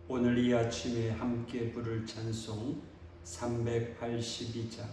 오늘 이 아침에 함께 부를 찬송 382장.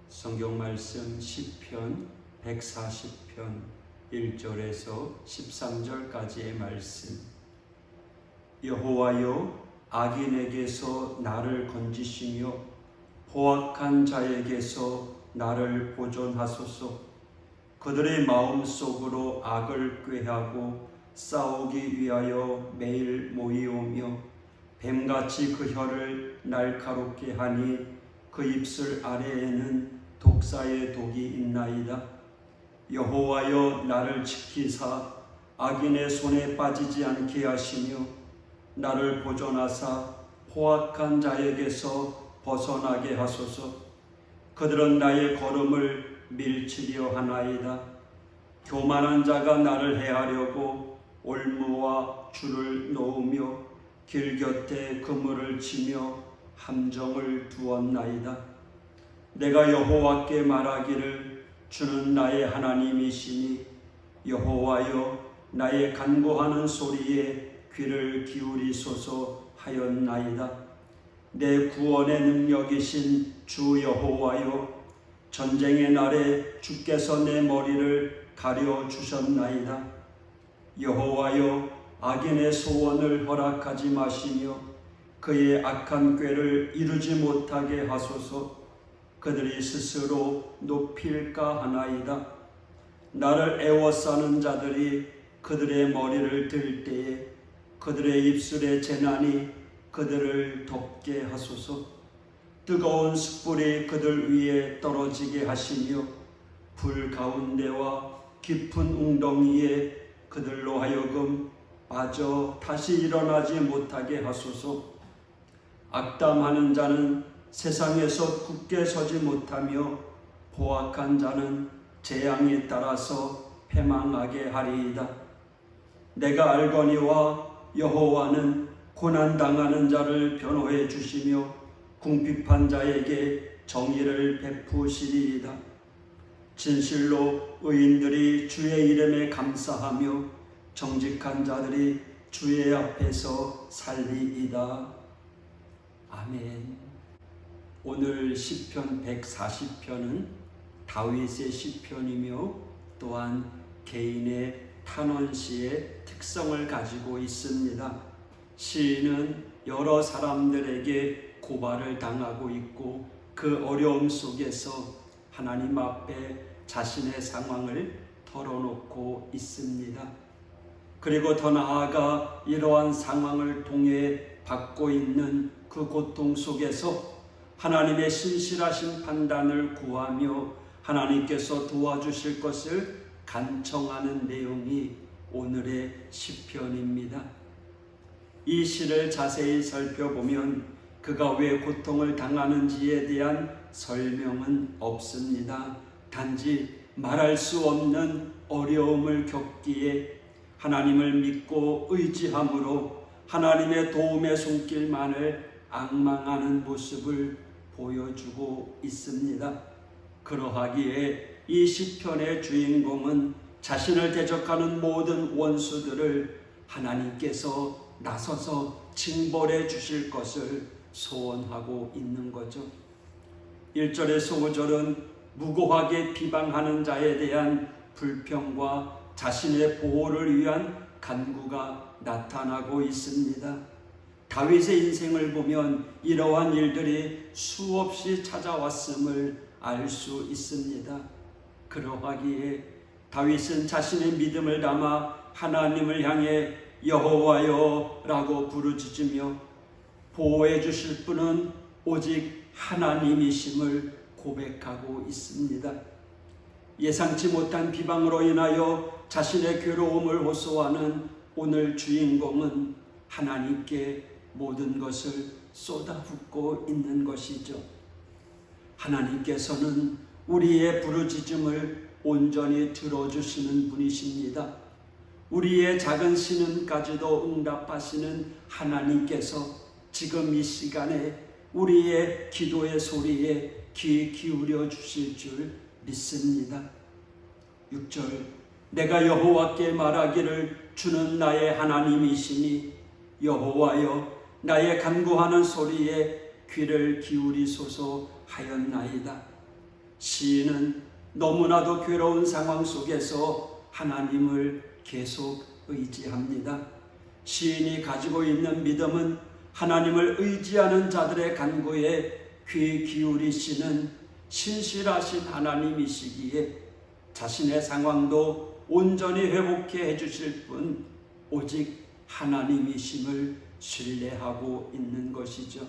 성경 말씀 시편 140편 1절에서 13절까지의 말씀. 여호와여, 악인에게서 나를 건지시며 포악한 자에게서 나를 보존하소서. 그들의 마음속으로 악을 꾀하고 싸우기 위하여 매일 모이오며 뱀같이 그 혀를 날카롭게 하니 그 입술 아래에는 독사의 독이 있나이다. 여호와여, 나를 지키사 악인의 손에 빠지지 않게 하시며 나를 보존하사 포악한 자에게서 벗어나게 하소서. 그들은 나의 걸음을 밀치려 하나이다. 교만한 자가 나를 해하려고 올무와 줄을 놓으며 길 곁에 그물을 치며 함정을 두었나이다. 내가 여호와께 말하기를 주는 나의 하나님이시니 여호와여, 나의 간구하는 소리에 귀를 기울이소서 하였나이다. 내 구원의 능력이신 주 여호와여, 전쟁의 날에 주께서 내 머리를 가려 주셨나이다. 여호와여, 악인의 소원을 허락하지 마시며 그의 악한 꾀를 이루지 못하게 하소서. 그들이 스스로 높일까 하나이다. 나를 애워싸는 자들이 그들의 머리를 들 때에 그들의 입술의 재난이 그들을 덮게 하소서. 뜨거운 숯불이 그들 위에 떨어지게 하시며 불 가운데와 깊은 웅덩이에 그들로 하여금 빠져 다시 일어나지 못하게 하소서. 악담하는 자는 세상에서 굳게 서지 못하며 포악한 자는 재앙에 따라서 패망하게 하리이다. 내가 알거니와 여호와는 고난당하는 자를 변호해 주시며 궁핍한 자에게 정의를 베푸시리이다. 진실로 의인들이 주의 이름에 감사하며 정직한 자들이 주의 앞에서 살리이다. 아멘. 오늘 시편 140편은 다윗의 시편이며 또한 개인의 탄원시의 특성을 가지고 있습니다. 시인은 여러 사람들에게 고발을 당하고 있고 그 어려움 속에서 하나님 앞에 자신의 상황을 털어놓고 있습니다. 그리고 더 나아가 이러한 상황을 통해 받고 있는 그 고통 속에서 하나님의 신실하신 판단을 구하며 하나님께서 도와주실 것을 간청하는 내용이 오늘의 시편입니다. 이 시를 자세히 살펴보면 그가 왜 고통을 당하는지에 대한 설명은 없습니다. 단지 말할 수 없는 어려움을 겪기에 하나님을 믿고 의지함으로 하나님의 도움의 손길만을 앙망하는 모습을 보여주고 있습니다. 그러하기에 이 시편의 주인공은 자신을 대적하는 모든 원수들을 하나님께서 나서서 징벌해 주실 것을 소원하고 있는 거죠. 1절에서 5절은 무고하게 비방하는 자에 대한 불평과 자신의 보호를 위한 간구가 나타나고 있습니다. 다윗의 인생을 보면 이러한 일들이 수없이 찾아왔음을 알 수 있습니다. 그러하기에 다윗은 자신의 믿음을 담아 하나님을 향해 여호와여 라고 부르짖으며 보호해 주실 분은 오직 하나님이심을 고백하고 있습니다. 예상치 못한 비방으로 인하여 자신의 괴로움을 호소하는 오늘 주인공은 하나님께 모든 것을 쏟아붓고 있는 것이죠. 하나님께서는 우리의 부르짖음을 온전히 들어주시는 분이십니다. 우리의 작은 신음까지도 응답하시는 하나님께서 지금 이 시간에 우리의 기도의 소리에 귀 기울여 주실 줄 믿습니다. 6절 내가 여호와께 말하기를 주는 나의 하나님이시니 여호와여 나의 간구하는 소리에 귀를 기울이소서 하였나이다. 시인은 너무나도 괴로운 상황 속에서 하나님을 계속 의지합니다. 시인이 가지고 있는 믿음은 하나님을 의지하는 자들의 간구에 귀 기울이시는 신실하신 하나님이시기에 자신의 상황도 온전히 회복해 해주실 분 오직 하나님이심을 신뢰하고 있는 것이죠.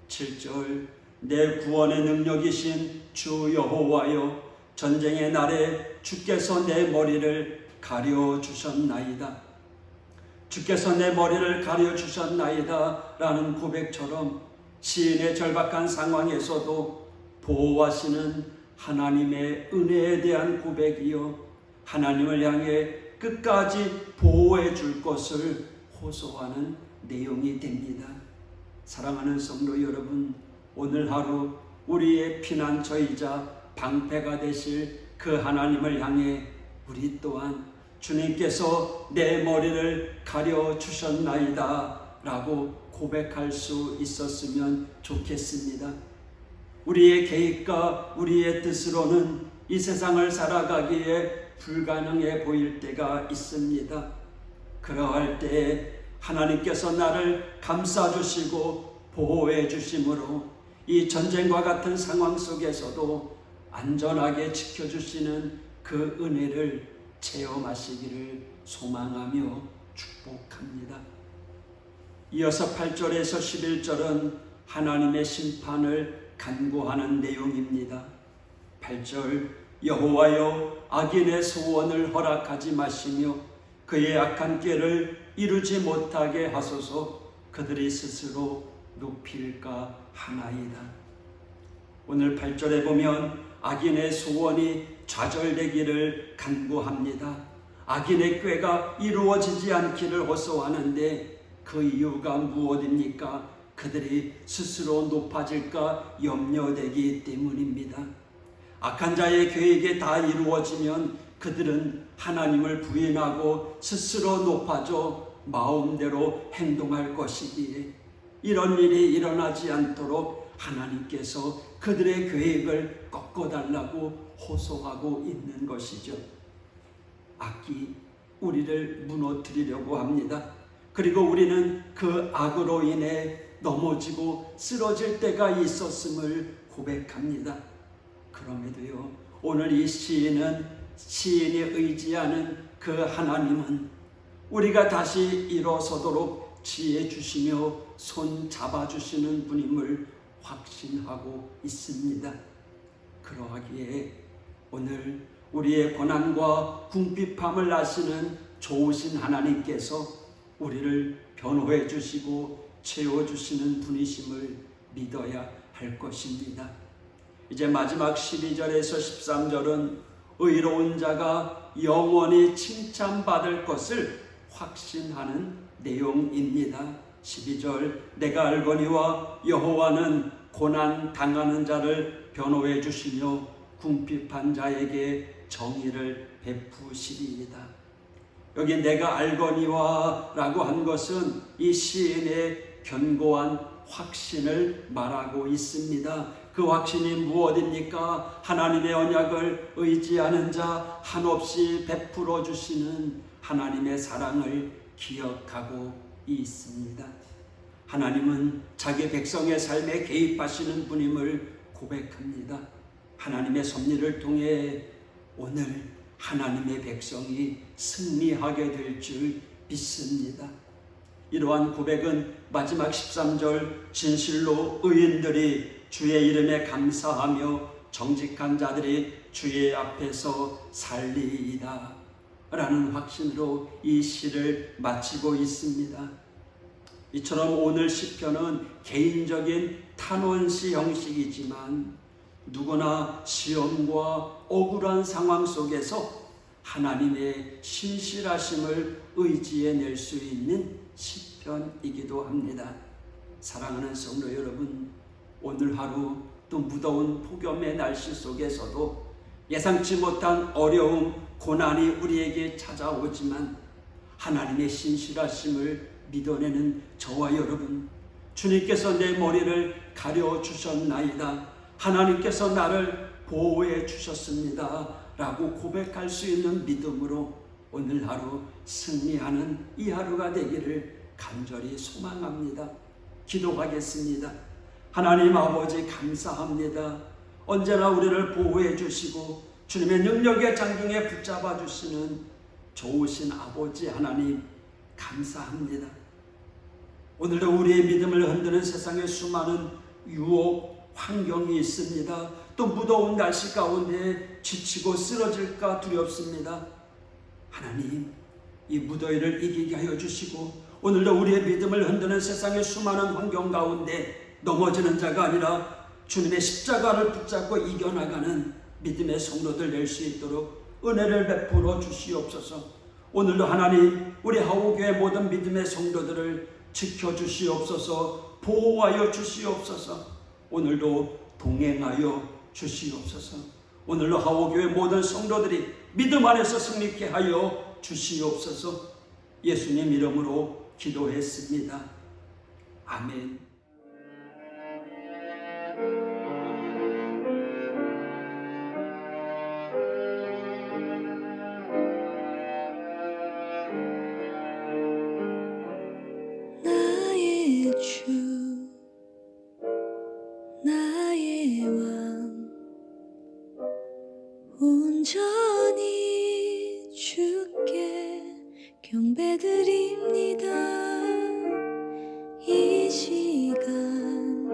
7절 내 구원의 능력이신 주 여호와여 전쟁의 날에 주께서 내 머리를 가려주셨나이다. 주께서 내 머리를 가려주셨나이다 라는 고백처럼 시인의 절박한 상황에서도 보호하시는 하나님의 은혜에 대한 고백이요 하나님을 향해 끝까지 보호해 줄 것을 호소하는 내용이 됩니다. 사랑하는 성도 여러분, 오늘 하루 우리의 피난처이자 방패가 되실 그 하나님을 향해 우리 또한 주님께서 내 머리를 가려주셨나이다 라고 고백할 수 있었으면 좋겠습니다. 우리의 계획과 우리의 뜻으로는 이 세상을 살아가기에 불가능해 보일 때가 있습니다. 그러할 때 하나님께서 나를 감싸주시고 보호해 주심으로 이 전쟁과 같은 상황 속에서도 안전하게 지켜주시는 그 은혜를 체험하시기를 소망하며 축복합니다. 이어서 8절에서 11절은 하나님의 심판을 간구하는 내용입니다. 8절 여호와여 악인의 소원을 허락하지 마시며 그의 악한 꾀를 이루지 못하게 하소서. 그들이 스스로 눕힐까 하나이다. 오늘 8절에 보면 악인의 소원이 좌절되기를 간구합니다. 악인의 꾀가 이루어지지 않기를 호소하는데 그 이유가 무엇입니까? 그들이 스스로 높아질까 염려되기 때문입니다. 악한 자의 계획이 다 이루어지면 그들은 하나님을 부인하고 스스로 높아져 마음대로 행동할 것이기에 이런 일이 일어나지 않도록 하나님께서 그들의 계획을 꺾어달라고 호소하고 있는 것이죠. 악이 우리를 무너뜨리려고 합니다. 그리고 우리는 그 악으로 인해 넘어지고 쓰러질 때가 있었음을 고백합니다. 그럼에도요, 오늘 이 시인이 의지하는 그 하나님은 우리가 다시 일어서도록 지혜 주시며 손 잡아주시는 분임을 확신하고 있습니다. 그러하기에 오늘 우리의 고난과 궁핍함을 아시는 좋으신 하나님께서 우리를 변호해 주시고 채워주시는 분이심을 믿어야 할 것입니다. 이제 마지막 12절에서 13절은 의로운 자가 영원히 칭찬받을 것을 확신하는 내용입니다. 12절 내가 알거니와 여호와는 고난 당하는 자를 변호해 주시며 궁핍한 자에게 정의를 베푸시리이다. 여기 내가 알거니와 라고 한 것은 이 시인의 견고한 확신을 말하고 있습니다. 그 확신이 무엇입니까? 하나님의 언약을 의지하는 자 한없이 베풀어 주시는 하나님의 사랑을 기억하고 있습니다. 하나님은 자기 백성의 삶에 개입하시는 분임을 고백합니다. 하나님의 섭리를 통해 오늘 하나님의 백성이 승리하게 될 줄 믿습니다. 이러한 고백은 마지막 13절 진실로 의인들이 주의 이름에 감사하며 정직한 자들이 주의 앞에서 살리이다 라는 확신으로 이 시를 마치고 있습니다. 이처럼 오늘 시편은 개인적인 탄원시 형식이지만 누구나 시험과 억울한 상황 속에서 하나님의 신실하심을 의지해낼 수 있는 시편이기도 합니다. 사랑하는 성도 여러분, 오늘 하루 또 무더운 폭염의 날씨 속에서도 예상치 못한 어려움, 고난이 우리에게 찾아오지만 하나님의 신실하심을 믿어내는 저와 여러분, 주님께서 내 머리를 가려주셨나이다, 하나님께서 나를 보호해 주셨습니다 라고 고백할 수 있는 믿음으로 오늘 하루 승리하는 이 하루가 되기를 간절히 소망합니다. 기도하겠습니다. 하나님 아버지 감사합니다. 언제나 우리를 보호해 주시고 주님의 능력의 장중에 붙잡아 주시는 좋으신 아버지 하나님 감사합니다. 오늘도 우리의 믿음을 흔드는 세상에 수많은 유혹, 환경이 있습니다. 또 무더운 날씨 가운데 지치고 쓰러질까 두렵습니다. 하나님, 이 무더위를 이기게 하여 주시고 오늘도 우리의 믿음을 흔드는 세상의 수많은 환경 가운데 넘어지는 자가 아니라 주님의 십자가를 붙잡고 이겨나가는 믿음의 성도들 될 수 있도록 은혜를 베풀어 주시옵소서. 오늘도 하나님, 우리 하우교회 모든 믿음의 성도들을 지켜주시옵소서. 보호하여 주시옵소서. 오늘도 동행하여 주시옵소서. 오늘도 하우교회 모든 성도들이 믿음 안에서 승리케 하여 주시옵소서. 예수님 이름으로 기도했습니다. 아멘. 온전히 주께 경배드립니다. 이 시간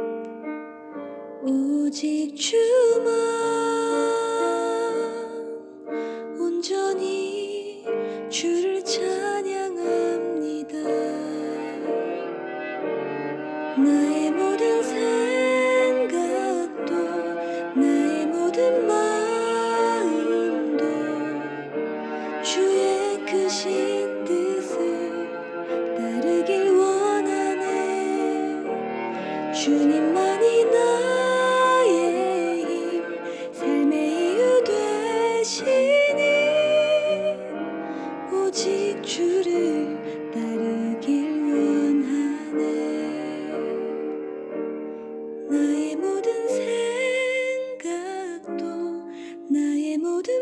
오직 주만 온전히 주를 찬양합니다. 나의 모든 생각도 나의 모든 마음도 주의 크신 뜻을 따르길 원하네. 주님만이 나의 힘 삶의 이유 되시니 오직 주를 따르길 원하네. 나의 모든 생각도 나의 모든